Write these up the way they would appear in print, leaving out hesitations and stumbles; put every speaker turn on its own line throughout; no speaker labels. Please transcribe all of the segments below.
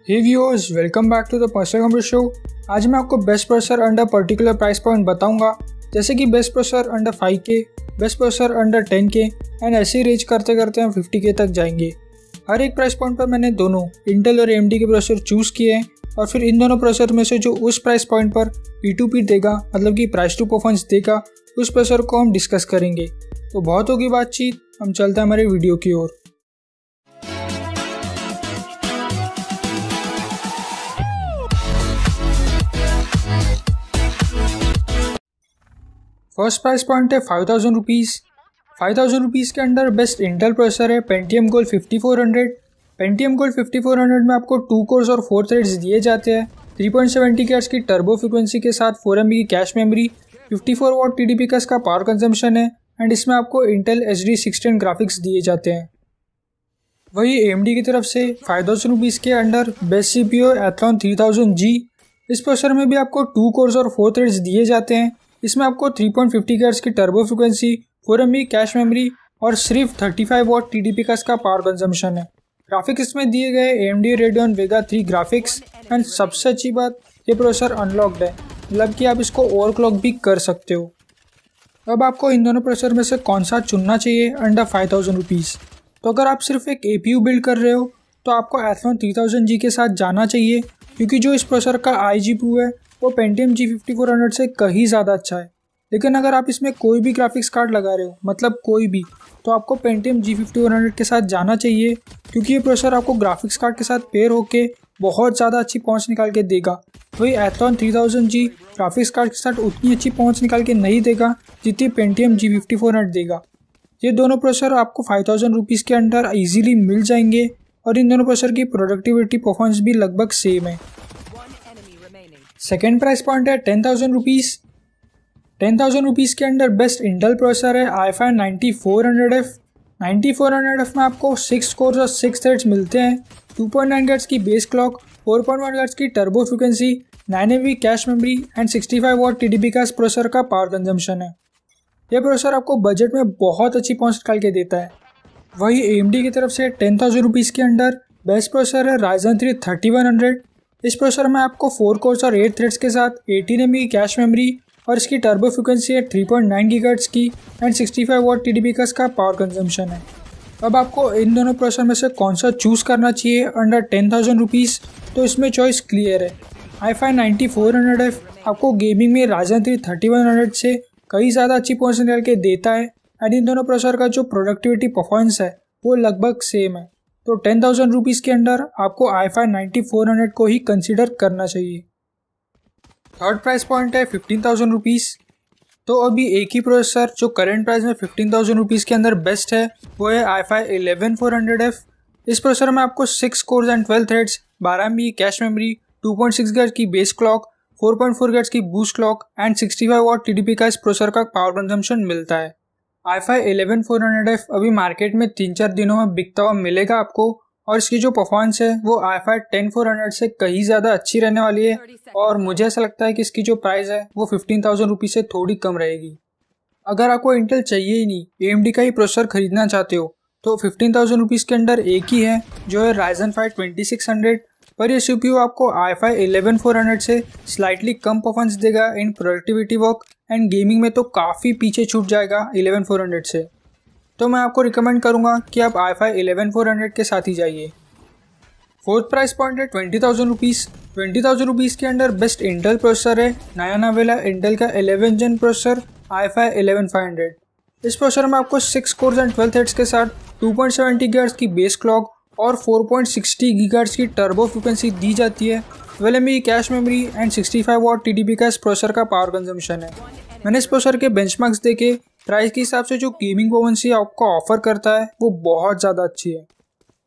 Hey viewers, welcome back to the personal computer show. आज मैं आपको best processor under particular price point बताऊंगा, जैसे कि best processor under 5K, best processor under 10K and ऐसे ही रेंज करते करते हम 50K तक जाएंगे। हर एक प्राइस पॉइंट पर मैंने दोनों इंटेल और AMD के प्रोसेसर चूज़ किए हैं और फिर इन दोनों प्रोसेसर में से जो उस प्राइस पॉइंट पर P2P देगा, मतलब कि प्राइस टू परफॉर्मेंस देगा, उस प्रोसेसर को हम डिस्कस करेंगे। तो बहुत होगी बातचीत, हम चलते हैं हमारे वीडियो की ओर। फर्स्ट प्राइस पॉइंट है 5000 रुपीज़। 5000 रुपीज़ के अंदर बेस्ट इंटेल प्रोसेसर है पेंटियम गोल्ड 5400। पेंटियम गोल्ड 5400 में आपको 2 कोर्स और 4 थ्रेड्स दिए जाते हैं। 3.70 GHz की टर्बो फ्रिक्वेंसी के साथ 4 MB की कैश मेमोरी, 54 वाट TDP का इसका पावर कंजम्पशन है एंड इसमें आपको इंटेल HD 610 ग्राफिक्स दिए जाते हैं। वही AMD की तरफ से 5000 रुपीज़ के under best CPU Athlon 3000G। इस प्रोसेसर में भी आपको 2 कोर्स और 4 थ्रेड्स दिए जाते हैं। इसमें आपको 3.50 GHz की turbo frequency, 4 MB cache memory और सिर्फ 35 वाट TDP का इसका पावर कंजम्पशन है। ग्राफिक्स इसमें दिए गए AMD Radeon Vega 3 graphics and सबसे अच्छी बात, ये प्रोसेसर अनलॉक्ड है, मतलब कि आप इसको ओवरक्लॉक भी कर सकते हो। अब आपको इन दोनों प्रोसेसर में से कौन सा चुनना चाहिए अंडर 5000 रुपीज़। तो अगर आप सिर्फ एक APU बिल्ड कर रहे हो तो आपको Athlon 3000G के साथ जाना चाहिए, क्योंकि जो इस प्रोसेसर का iGPU है वो पेंटियम G5400 से कहीं ज़्यादा अच्छा है। लेकिन अगर आप इसमें कोई भी ग्राफिक्स कार्ड लगा रहे हो, मतलब कोई भी, तो आपको पेंटियम G5400 के साथ जाना चाहिए, क्योंकि ये प्रोसेसर आपको ग्राफिक्स कार्ड के साथ पेयर होके बहुत ज़्यादा अच्छी पहुंच निकाल के देगा। वही Athlon 3000G ग्राफिक्स कार्ड के साथ उतनी अच्छी पहुंच निकाल के नहीं देगा जितनी पेंटियम G5400 देगा। ये दोनों प्रोसेसर आपको 5000 रुपीज़ के अंदर ईजिली मिल जाएंगे और इन दोनों प्रोसेसर की प्रोडक्टिविटी परफॉर्मेंस भी लगभग सेम है। सेकेंड प्राइस पॉइंट है 10,000 रुपीज़। 10,000 रुपीज़ के अंदर बेस्ट इंटेल प्रोसेसर है i5 9400F। 9400F में आपको 6 कोर्स और 6 थ्रेड्स मिलते हैं। 2.9 GHz की बेस क्लॉक, 4.1 GHz की turbo frequency, 9 MB cache memory and 65 watt TDP का इस प्रोसेसर का पावर कंजम्पशन है। यह प्रोसेसर आपको बजट में बहुत अच्छी पहुंच निकाल के देता है। वही AMD की तरफ से 10,000 रुपीज़ के अंदर बेस्ट प्रोसेसर है Ryzen 3 3100। इस प्रोसेसर में आपको 4 कोर्स और 8 थ्रेड्स के साथ 18 MB की कैश मेमोरी और इसकी टर्बो फ्रिक्वेंसी है 3.9 GHz की एंड 65 वाट TDP का इसका पावर कंजम्पशन है। अब आपको इन दोनों प्रोसेसर में से कौन सा चूज़ करना चाहिए अंडर 10,000 रुपीज़, तो इसमें चॉइस क्लियर है। i5 9400F आपको गेमिंग में Ryzen 3 3100 से कई ज़्यादा अच्छी पहुंच निकाल के देता है एंड इन दोनों प्रोसेसर का जो प्रोडक्टिविटी परफॉर्मेंस है वो लगभग सेम है। तो 10,000 रुपीज़ के अंदर आपको i5 9400 को ही कंसिडर करना चाहिए। थर्ड प्राइस पॉइंट है 15,000 रुपीज़। तो अभी एक ही प्रोसेसर जो करंट प्राइस में 15,000 रुपीज़ के अंदर बेस्ट है वो है i5 11400F। इस प्रोसेसर में आपको 6 cores and 12 threads, 12 MB cache memory, 2.6 GHz की बेस क्लॉक, 4.4 GHz की boost clock and 65 watt TDP का इस प्रोसेसर का पावर कंजम्पशन मिलता है। i5 11400F अभी मार्केट में 3-4 दिनों में बिकता हुआ मिलेगा आपको, और इसकी जो परफॉर्मेंस है वो i5 10400 से कहीं ज़्यादा अच्छी रहने वाली है और मुझे ऐसा लगता है कि इसकी जो प्राइस है वो 15,000 रुपीज़ से थोड़ी कम रहेगी। अगर आपको इंटेल चाहिए ही नहीं, AMD का ही प्रोसेसर खरीदना चाहते हो, तो 15,000 रुपीज़ के अंदर एक ही है जो है Ryzen 5 2600, पर ये CPU आपको i5 11400 से स्लाइटली कम परफॉर्मेंस देगा इन प्रोडक्टिविटी वर्क एंड गेमिंग में तो काफ़ी पीछे छूट जाएगा 11400 से। तो मैं आपको रिकमेंड करूँगा कि आप i5 11400 के साथ ही जाइए। फोर्थ प्राइस पॉइंट है 20,000 रुपीज़। 20,000 रुपीज़ के अंदर बेस्ट इंटेल प्रोसेसर है नया नवेला इंटेल का 11 Gen प्रोसेसर i5 11500। इस प्रोसेसर में आपको 6 कोर्स एंड 12 थ्रेड्स के साथ 2.70 GHz की बेस क्लॉक और 4.60 GHz की टर्बो फ्रिक्वेंसी दी जाती है। 12 MB की cache memory and 65 watt TDP का इस प्रोसेसर का पावर कंजम्पशन है। मैंने इस प्रोसेसर के बेंचमार्क्स देखे, प्राइस के हिसाब से जो गेमिंग परफॉर्मेंस आपको ऑफर करता है वो बहुत ज़्यादा अच्छी है।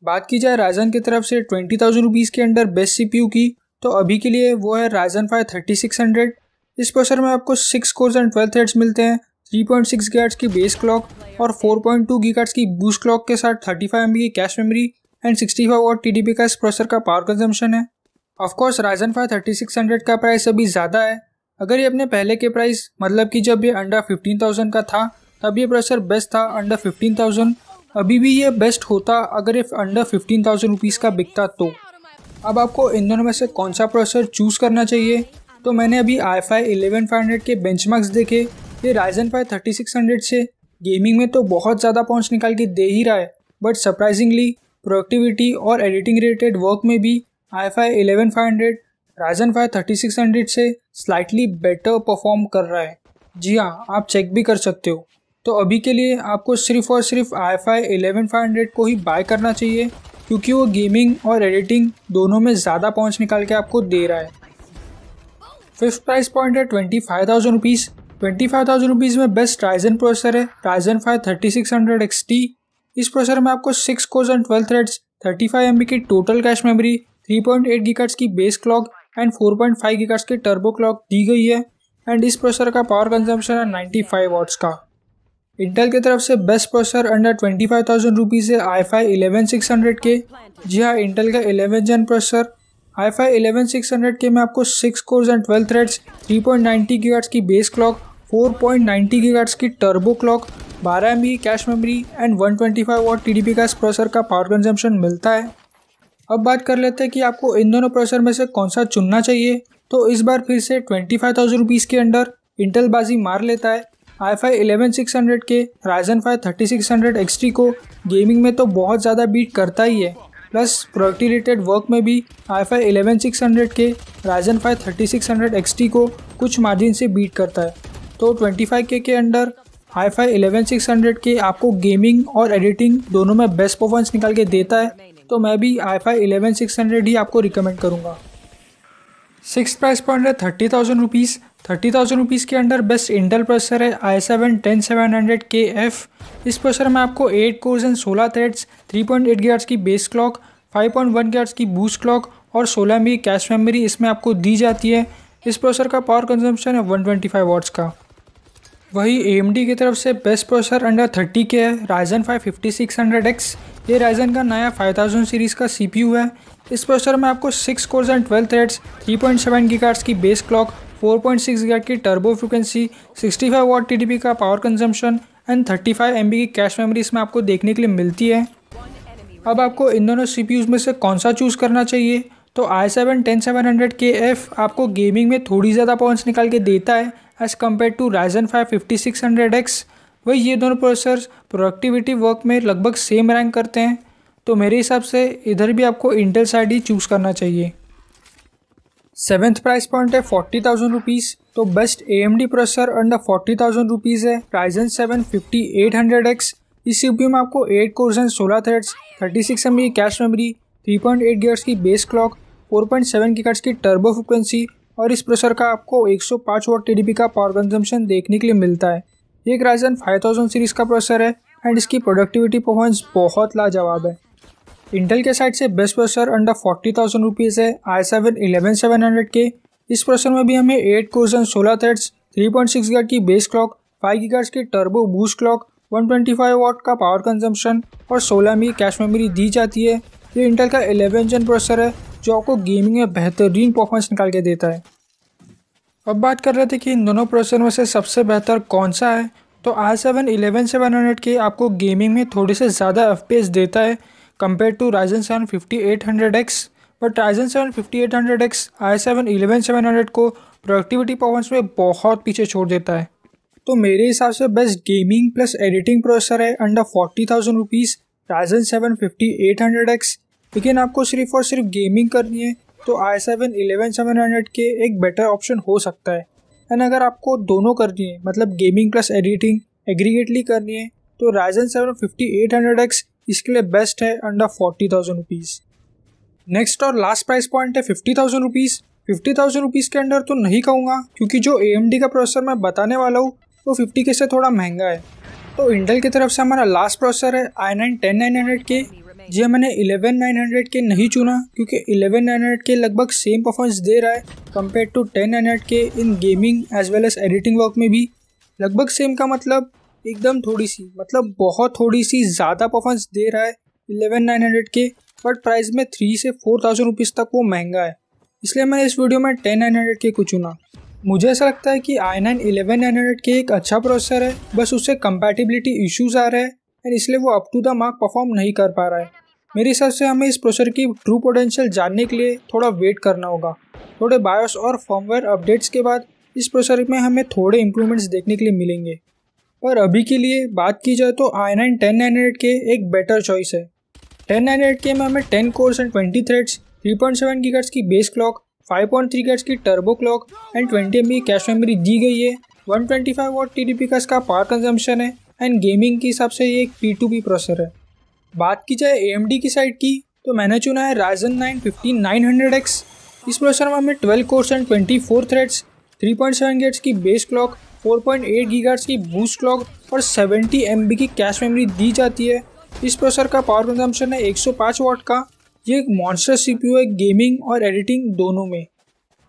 बात की जाए Ryzen की तरफ से 20,000 रुपीज़ के अंडर बेस्ट CPU की, तो अभी के लिए वो है Ryzen 5 3600। इस प्रोसेसर में आपको 6 कोर्स एंड 12 थ्रेड्स मिलते हैं, 3.6 GHz की बेस क्लॉक और 4.2 GHz की बूस्ट क्लॉक के साथ 35 MB की cache memory and 65 watt TDP का इस प्रोसेसर का पावर कंजम्पशन है। ऑफकोर्स Ryzen 5 3600 का प्राइस अभी ज़्यादा है। अगर ये अपने पहले के प्राइस, मतलब कि जब ये अंडर 15,000 का था, तब ये प्रोसेसर बेस्ट था अंडर 15,000। अभी भी ये बेस्ट होता अगर ये अंडर 15,000 रुपीज़ का बिकता तो। अब आपको इन दोनों में से कौन सा प्रोसेसर चूज़ करना चाहिए, तो मैंने अभी i5 11500 के बेंचमार्क्स देखे। ये Ryzen 5 3600 से गेमिंग में तो बहुत ज़्यादा पहुंच निकाल के दे ही रहा है, बट सरप्राइजिंगली प्रोडक्टिविटी और एडिटिंग रिलेटेड वर्क में भी i5 11500 Ryzen 5 3600 से स्लाइटली बेटर परफॉर्म कर रहा है। जी हाँ, आप चेक भी कर सकते हो। तो अभी के लिए आपको सिर्फ और सिर्फ i5 11500 को ही बाय करना चाहिए, क्योंकि वो गेमिंग और एडिटिंग दोनों में ज़्यादा पहुंच निकाल के आपको दे रहा है। फिफ्थ प्राइस पॉइंट है 25,000 रुपीज़। 25,000 रुपीज़ में बेस्ट Ryzen प्रोसेसर है Ryzen 5 3600 XT। इस प्रोसेसर में आपको 6 कोर्स एंड 12 थ्रेड्स, 35 MB की टोटल कैश मेमोरी, 3.8 GHz की बेस क्लॉक एंड 4.5 GHz की टर्बो क्लॉक दी गई है। एंड इस प्रोसेसर का पावर कंजम्पशन है 95 वाट्स का। इंटेल की तरफ से बेस्ट प्रोसेसर अंडर 25,000 रुपीज़ है i5 11600 के। जी हाँ, इंटेल का 11 जेन प्रोसेसर i5 11600 के में आपको 6 कोर्स एंड 12 थ्रेड्स, 3.90 GHz की बेस क्लॉक, 4.90 GHz की टर्बो क्लॉक, 12 MB की cache memory and 125 watt TDP का इस प्रोसेसर का पावर कंजम्पशन मिलता है। अब बात कर लेते हैं कि आपको इन दोनों प्रोसेसर में से कौन सा चुनना चाहिए। तो इस बार फिर से 25,000 रुपीज़ के अंडर इंटेल बाजी मार लेता है। i5 11600 के Ryzen 5 3600 XT को गेमिंग में तो बहुत ज़्यादा बीट करता ही है, प्लस प्रोडक्टिविटी रिलेटेड वर्क में भी i5 11600 के Ryzen 5 3600 XT को कुछ मार्जिन से बीट करता है। तो 25K के अंडर i5 11600 के आपको गेमिंग और एडिटिंग दोनों में बेस्ट परफॉर्मेंस निकाल के देता है, तो मैं भी i5 11600 ही आपको रिकमेंड करूँगा। सिक्स प्राइस पॉइंट है 30,000 रुपीज़। 30,000 रुपीज़ के अंडर बेस्ट इंटेल प्रोसेसर है i7 10700KF। इस प्रोसेसर में आपको 8 कोर्स एंड 16 थ्रेड्स, 3.8 GHz की बेस क्लॉक, 5.1 GHz की बूस्ट क्लॉक और 16 MB की कैश मेमोरी इसमें आपको दी जाती है। इस प्रोसेसर का पावर कंजम्पशन है 125 वाट्स का। वही AMD की तरफ से बेस्ट प्रोसेसर अंडर 30K है Ryzen 5 5600X। ये Ryzen का नया 5000 सीरीज़ का CPU है। इस प्रोसेसर में आपको 6 कोर्स एंड 12 थ्रेड्स, 3.7 GHz की बेस क्लॉक, 4.6 GHz की टर्बो फ्रिक्वेंसी, 65 वाट TDP का पावर कंजम्पशन एंड 35 MB की कैश मेमोरी इसमें आपको देखने के लिए मिलती है। अब आपको इन दोनों CPUs में से कौन सा चूज़ करना चाहिए, तो i7 10700KF आपको गेमिंग में थोड़ी ज़्यादा पहुंच निकाल के देता है as compare to Ryzen 5 5600X। वही ये दोनों प्रोसेसर्स प्रोडक्टिविटी वर्क में लगभग सेम रैंक करते हैं, तो मेरे हिसाब से इधर भी आपको इंटेल साइड ही चूज़ करना चाहिए। सेवेंथ प्राइस पॉइंट है 40,000 रुपीज़। तो best AMD processor under 40,000 rupees है Ryzen 7 5800X। इस CPU में आपको 8 कोर्स एंड 16 थ्रेड्स, 36 MB की कैश मेमोरी, 3.8 GHz की बेस क्लॉक, 4.7 GHz की टर्बो फ्रिक्वेंसी और इस प्रोसेसर का आपको 105 वाट TDP का पावर कंजम्पशन देखने के लिए मिलता है। ये एक Ryzen 5000 सीरीज़ का प्रोसेसर है एंड इसकी प्रोडक्टिविटी परफॉर्मेंस बहुत लाजवाब है। इंटेल के साइड से बेस्ट प्रोसेसर अंडर 40,000 रुपीज़ है i7 11700K। इस प्रोसेसर में भी हमें 8 कोर्स एंड 16 थ्रेड्स, 3.6 GHz की बेस क्लॉक, 5 GHz की टर्बो बूस्ट क्लॉक, 125 वाट का पावर कंजम्पशन और 16 MB कैश मेमोरी दी जाती है। ये इंटेल का 11 जेन प्रोसेसर है जो आपको गेमिंग में बेहतरीन परफॉर्मेंस निकाल के देता है। अब बात कर रहे थे कि इन दोनों प्रोसेसर में से सबसे बेहतर कौन सा है, तो i7 11700K आपको गेमिंग में थोड़े से ज़्यादा FPS देता है compare to Ryzen 7 5800X। But Ryzen 7 5800X i7 11700 को प्रोडक्टिविटी परफॉर्मेंस में बहुत पीछे छोड़ देता है। तो मेरे हिसाब से best gaming plus editing processor है अंडर 40,000 रुपीज़ Ryzen 7 5800X। लेकिन आपको सिर्फ और सिर्फ गेमिंग करनी है तो i7 11700K एक बेटर ऑप्शन हो सकता है। एंड अगर आपको दोनों करनी है, मतलब गेमिंग प्लस एडिटिंग एग्रीगेटली करनी है, तो Ryzen 7 5800X इसके लिए बेस्ट है अंडर 40,000 रुपीज़। नेक्स्ट और लास्ट प्राइस पॉइंट है 50,000 रुपीज़। 50,000 रुपीज़ के अंडर तो नहीं कहूँगा, क्योंकि जो AMD का प्रोसेसर मैं बताने वाला हूँ वो 50K से थोड़ा महंगा है। तो इंटेल की तरफ से हमारा लास्ट प्रोसेसर है i9 10900K। जी मैंने 11900K नहीं चुना क्योंकि 11900K लगभग सेम परफॉर्मेंस दे रहा है compare to 10900K in gaming as well as editing work में भी। लगभग सेम का मतलब एकदम थोड़ी सी, मतलब बहुत थोड़ी सी ज़्यादा परफॉर्मेंस दे रहा है 11900K, बट प्राइस में 3 से 4,000 रुपीज़ तक वो महंगा है। इसलिए मैंने इस वीडियो में 10900K को चुना। मुझे ऐसा लगता है कि i9 11900K एक अच्छा प्रोसेसर है, बस उससे कंपैटिबिलिटी इश्यूज़ आ रहे हैं एंड इसलिए वो up to the mark perform नहीं कर पा रहा है। मेरे हिसाब से हमें इस प्रोसेसर की ट्रू पोटेंशियल जानने के लिए थोड़ा वेट करना होगा। थोड़े बायोस और फर्मवेयर अपडेट्स के बाद इस प्रोसेसर में हमें थोड़े इम्प्रूवमेंट्स देखने के लिए मिलेंगे। पर अभी के लिए बात की जाए तो i9 1098K एक बेटर चॉइस है। 1098K में हमें 10 कोर्स एंड 20 थ्रेड्स, 3.7 GHz की बेस क्लॉक, 5.3 GHz की turbo clock and 20 MB cache memory दी गई है। 125 वाट TDP का इसका पावर कंजम्पशन है एंड गेमिंग के हिसाब से ये एक P2P प्रोसेसर है। बात की जाए AMD की साइड की तो मैंने चुना है Ryzen 9 5900X। इस प्रोसेसर में हमें 12 कोर्स एंड 24 थ्रेड्स, 3.7 GHz की बेस क्लॉक, 4.8 GHz की बूस्ट क्लॉक और 70 MB की कैश मेमोरी दी जाती है। इस प्रोसेसर का पावर कंजम्पशन है 105 वाट का। ये एक मॉन्स्टर CPU है गेमिंग और एडिटिंग दोनों में।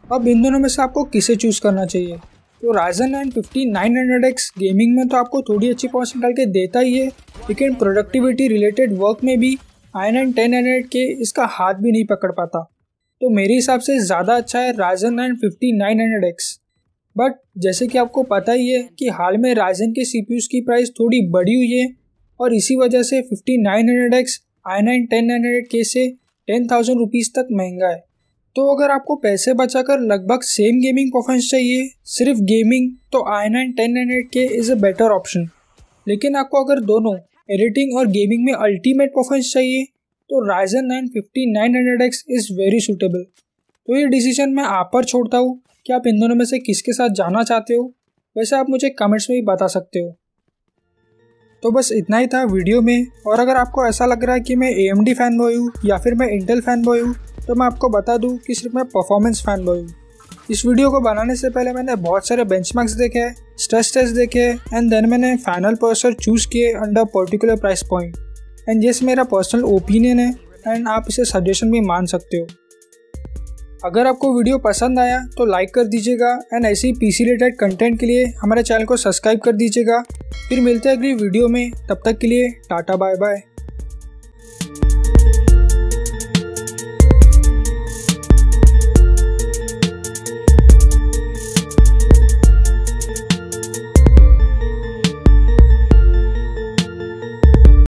अब इन दोनों में से आपको किसे चूज़ करना चाहिए? तो Ryzen 9 5900X गेमिंग में तो आपको थोड़ी अच्छी पावर निकाल के देता ही है, लेकिन प्रोडक्टिविटी रिलेटेड वर्क में भी i9 1098K इसका हाथ भी नहीं पकड़ पाता। तो मेरे हिसाब से ज़्यादा अच्छा है Ryzen 9 5900X। बट जैसे कि आपको पता ही है कि हाल में Ryzen के CPUs की प्राइस थोड़ी बढ़ी हुई है और इसी वजह से 5900X i9 1098K से 10,000 रुपीज़ तक महंगा है। तो अगर आपको पैसे बचाकर लगभग सेम गेमिंग परफॉर्मेंस चाहिए, सिर्फ गेमिंग, तो i9 1098K is a better option. लेकिन आपको अगर दोनों एडिटिंग और गेमिंग में अल्टीमेट परफॉर्मेंस चाहिए तो Ryzen 9 5900X is very suitable. तो ये डिसीजन मैं आप पर छोड़ता हूँ कि आप इन दोनों में से किसके साथ जाना चाहते हो। वैसे आप मुझे कमेंट्स में भी बता सकते हो। तो बस इतना ही था वीडियो में। और अगर आपको ऐसा लग रहा है कि मैं AMD फैन बॉय हूँ या फिर मैं इंटेल फैन बॉय हूँ, तो मैं आपको बता दूँ कि सिर्फ मैं परफॉर्मेंस फैन बॉय हूँ। इस वीडियो को बनाने से पहले मैंने बहुत सारे बेंचमार्क्स देखे, स्ट्रेस टेस्ट देखे एंड देन मैंने फाइनल प्रोसेसर चूज़ किए under particular price point. And ये मेरा पर्सनल ओपिनियन है एंड आप इसे सजेशन भी मान सकते हो। अगर आपको वीडियो पसंद आया तो लाइक कर दीजिएगा एंड ऐसे ही PC रिलेटेड कंटेंट के लिए हमारे चैनल को सब्सक्राइब कर दीजिएगा। फिर मिलते हैं अगली वीडियो में, तब तक के लिए टाटा बाय बाय।